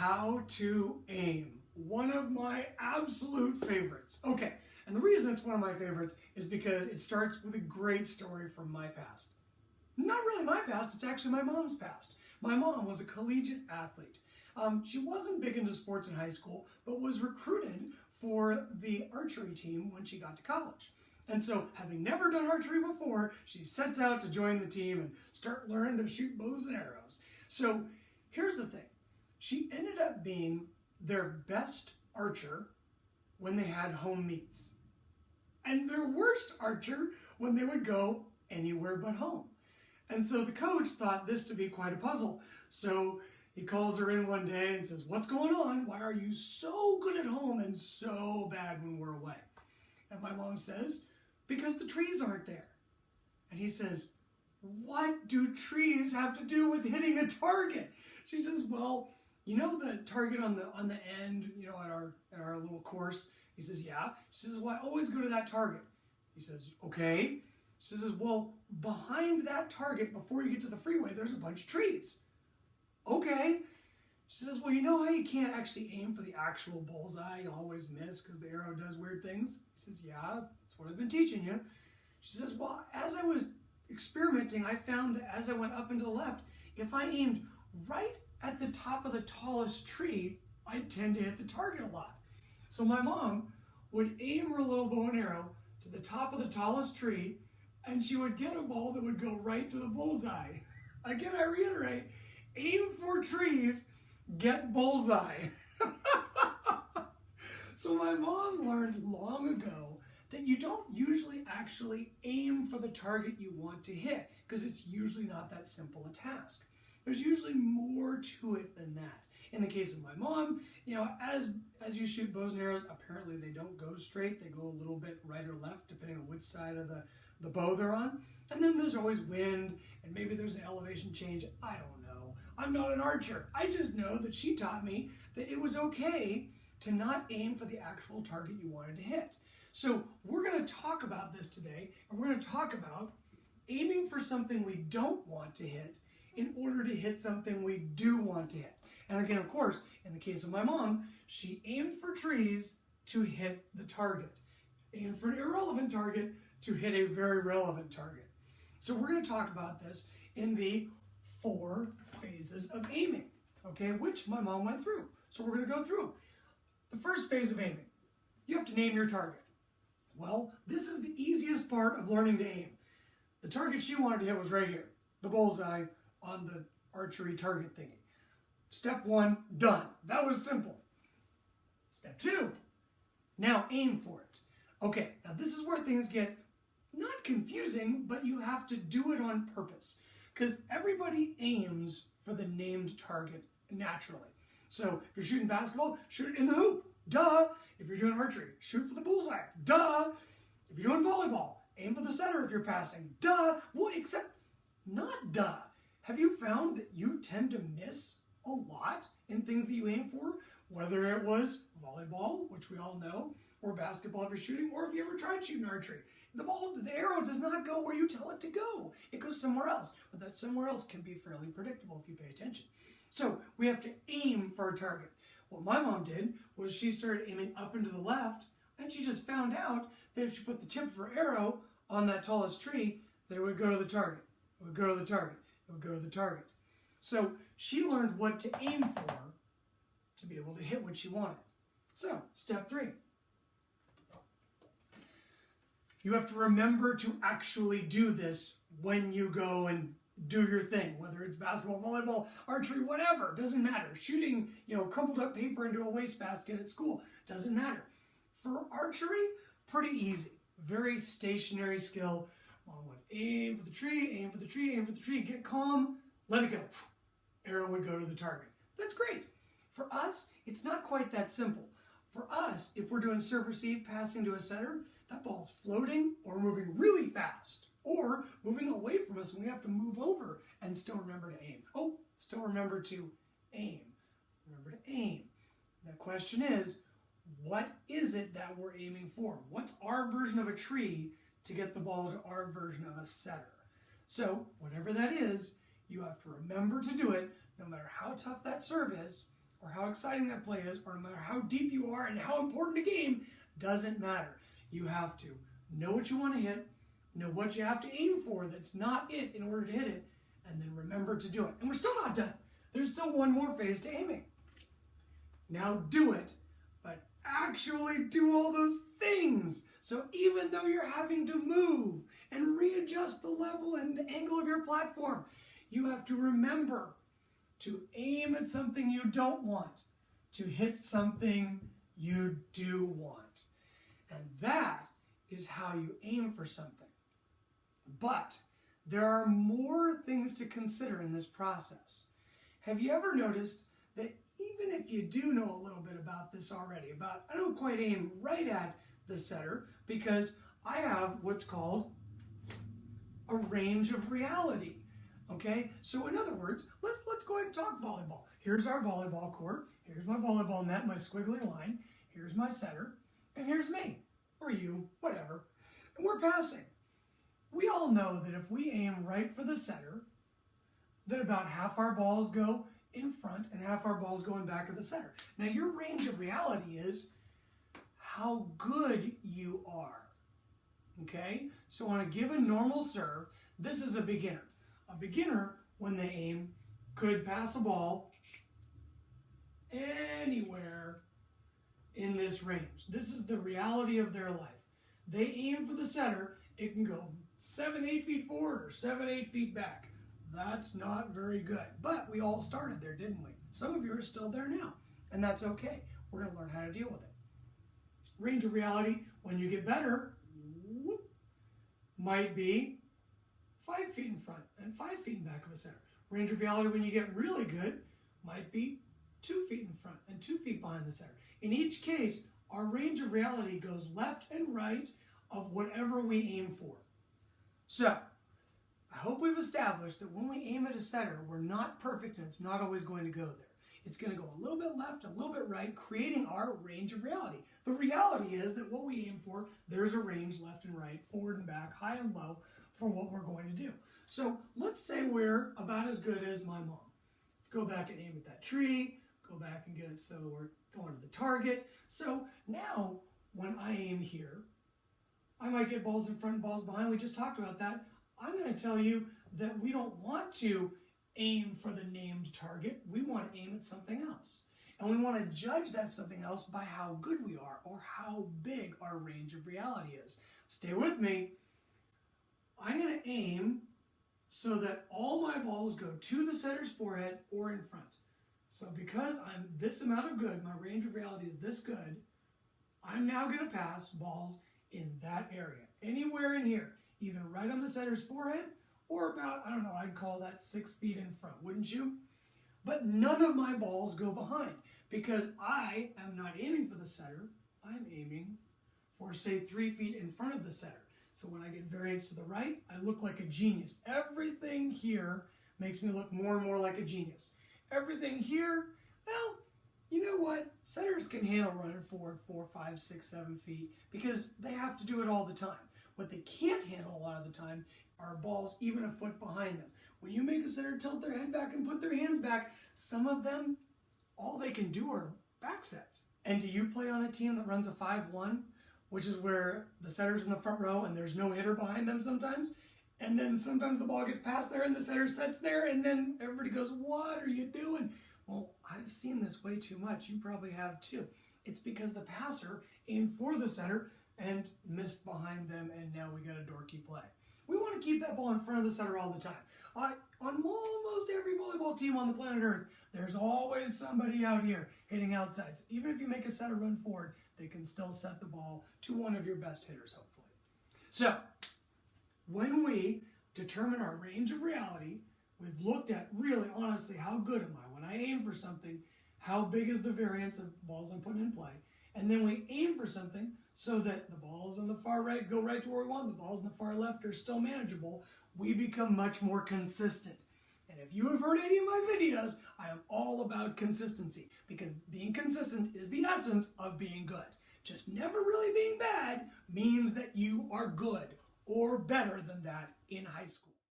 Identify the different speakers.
Speaker 1: How to aim. One of my absolute favorites. Okay, and the reason it's one of my favorites is because it starts with a great story from my past. Not really my past, it's actually my mom's past. My mom was a collegiate athlete. She wasn't big into sports in high school, but was recruited for the archery team when she got to college. And so, having never done archery before, she sets out to join the team and start learning to shoot bows and arrows. So, here's the thing. She ended up being their best archer when they had home meets, and their worst archer when they would go anywhere but home. And so the coach thought this to be quite a puzzle. So he calls her in one day and says, "What's going on? Why are you so good at home and so bad when we're away?" And my mom says, "Because the trees aren't there." And he says, "What do trees have to do with hitting a target?" She says, "Well, you know the target on the end, at our little course?" He says, "Yeah." She says, "Well, I always go to that target." He says, "Okay." She says, "Well, behind that target, before you get to the freeway, there's a bunch of trees." "Okay." She says, "Well, you know how you can't actually aim for the actual bullseye? You always miss because the arrow does weird things?" He says, "Yeah, that's what I've been teaching you." She says, "Well, as I was experimenting, I found that as I went up and to the left, if I aimed right at the top of the tallest tree, I tend to hit the target a lot." So my mom would aim her little bow and arrow to the top of the tallest tree, and she would get a ball that would go right to the bullseye. Again, I reiterate, aim for trees, get bullseye. So my mom learned long ago that you don't usually actually aim for the target you want to hit, because it's usually not that simple a task. There's usually more to it than that. In the case of my mom, as you shoot bows and arrows, apparently they don't go straight. They go a little bit right or left, depending on which side of the bow they're on. And then there's always wind, and maybe there's an elevation change. I don't know. I'm not an archer. I just know that she taught me that it was okay to not aim for the actual target you wanted to hit. So we're going to talk about this today, and we're going to talk about aiming for something we don't want to hit in order to hit something we do want to hit. And again, of course, in the case of my mom, she aimed for trees to hit the target. Aimed for an irrelevant target to hit a very relevant target. So we're going to talk about this in the 4 phases of aiming, okay, which my mom went through. So we're going to go through them. The first phase of aiming, you have to name your target. Well, this is the easiest part of learning to aim. The target she wanted to hit was right here, the bullseye on the archery target thingy. Step 1, done. That was simple. Step 2, now aim for it. Okay, now this is where things get not confusing, but you have to do it on purpose, because everybody aims for the named target naturally. So if you're shooting basketball, shoot it in the hoop. Duh. If you're doing archery, shoot for the bullseye. Duh. If you're doing volleyball, aim for the center if you're passing. Duh. Well, except not duh. Have you found that you tend to miss a lot in things that you aim for? Whether it was volleyball, which we all know, or basketball if you're shooting, or if you ever tried shooting archery. The arrow does not go where you tell it to go. It goes somewhere else. But that somewhere else can be fairly predictable if you pay attention. So we have to aim for a target. What my mom did was she started aiming up and to the left, and she just found out that if she put the tip of her arrow on that tallest tree, that it would go to the target. It would go to the target. It would go to the target. So she learned what to aim for to be able to hit what she wanted. So, step 3. You have to remember to actually do this when you go and do your thing, whether it's basketball, volleyball, archery, whatever, it doesn't matter. Shooting, crumpled up paper into a wastebasket at school, doesn't matter. For archery, pretty easy. Very stationary skill. Mom would aim for the tree, aim for the tree, aim for the tree, get calm, let it go. Arrow would go to the target. That's great. For us, it's not quite that simple. For us, if we're doing serve receive, passing to a setter, that ball's floating or moving really fast, or moving away from us, and we have to move over and still remember to aim. Oh, still remember to aim. Remember to aim. The question is, what is it that we're aiming for? What's our version of a tree to get the ball to our version of a setter? So, whatever that is, you have to remember to do it, no matter how tough that serve is, or how exciting that play is, or no matter how deep you are and how important a game, doesn't matter. You have to know what you want to hit, know what you have to aim for that's not it in order to hit it, and then remember to do it. And we're still not done. There's still one more phase to aiming. Now do it, but actually do all those things. So even though you're having to move and readjust the level and the angle of your platform, you have to remember to aim at something you don't want, to hit something you do want. And that is how you aim for something. But there are more things to consider in this process. Have you ever noticed that even if you do know a little bit about this already, I don't quite aim right at the setter because I have what's called a range of reality. Okay, so in other words, let's go ahead and talk volleyball. Here's our volleyball court. Here's my volleyball net, my squiggly line. Here's my setter, and here's me, or you, whatever. And we're passing. We all know that if we aim right for the setter, that about half our balls go in front and half our balls go in back of the setter. Now your range of reality is how good you are. Okay, so on a given normal serve, this is a beginner. A beginner, when they aim, could pass a ball anywhere in this range. This is the reality of their life. They aim for the setter, it can go 7, 8 feet forward or 7, 8 feet back. That's not very good. But we all started there, didn't we? Some of you are still there now, and that's okay. We're going to learn how to deal with it. Range of reality, when you get better, might be 5 feet in front and 5 feet in back of a setter. Range of reality, when you get really good, might be 2 feet in front and 2 feet behind the setter. In each case, our range of reality goes left and right of whatever we aim for. So, I hope we've established that when we aim at a setter, we're not perfect and it's not always going to go there. It's going to go a little bit left, a little bit right, creating our range of reality. The reality is that what we aim for, there's a range left and right, forward and back, high and low for what we're going to do. So let's say we're about as good as my mom. Let's go back and aim at that tree, go back and get it so we're going to the target. So now when I aim here, I might get balls in front and balls behind. We just talked about that. I'm going to tell you that we don't want to aim for the named target. We want to aim at something else. And we want to judge that something else by how good we are or how big our range of reality is. Stay with me. I'm going to aim so that all my balls go to the setter's forehead or in front. So because I'm this amount of good, my range of reality is this good, I'm now going to pass balls in that area. Anywhere in here. Either right on the setter's forehead or about, I don't know, I'd call that 6 feet in front, wouldn't you? But none of my balls go behind because I am not aiming for the setter. I'm aiming for, say, 3 feet in front of the setter. So when I get variance to the right, I look like a genius. Everything here makes me look more and more like a genius. Everything here, well, you know what? Setters can handle running forward 4, 5, 6, 7 feet because they have to do it all the time. What they can't handle a lot of the time are balls even a foot behind them. When you make a setter tilt their head back and put their hands back, some of them, all they can do are back sets. And do you play on a team that runs a 5-1, which is where the setter's in the front row and there's no hitter behind them sometimes? And then sometimes the ball gets passed there and the setter sets there and then everybody goes, what are you doing? Well, I've seen this way too much. You probably have too. It's because the passer aimed for the setter and missed behind them, and now we got a dorky play. We want to keep that ball in front of the setter all the time. On almost every volleyball team on the planet Earth, there's always somebody out here hitting outsides. Even if you make a setter run forward, they can still set the ball to one of your best hitters, hopefully. So, when we determine our range of reality, we've looked at really, honestly, how good am I? When I aim for something, how big is the variance of balls I'm putting in play? And then we aim for something so that the balls on the far right go right to where we want, the balls on the far left are still manageable. We become much more consistent. And if you have heard any of my videos, I am all about consistency because being consistent is the essence of being good. Just never really being bad means that you are good or better than that in high school.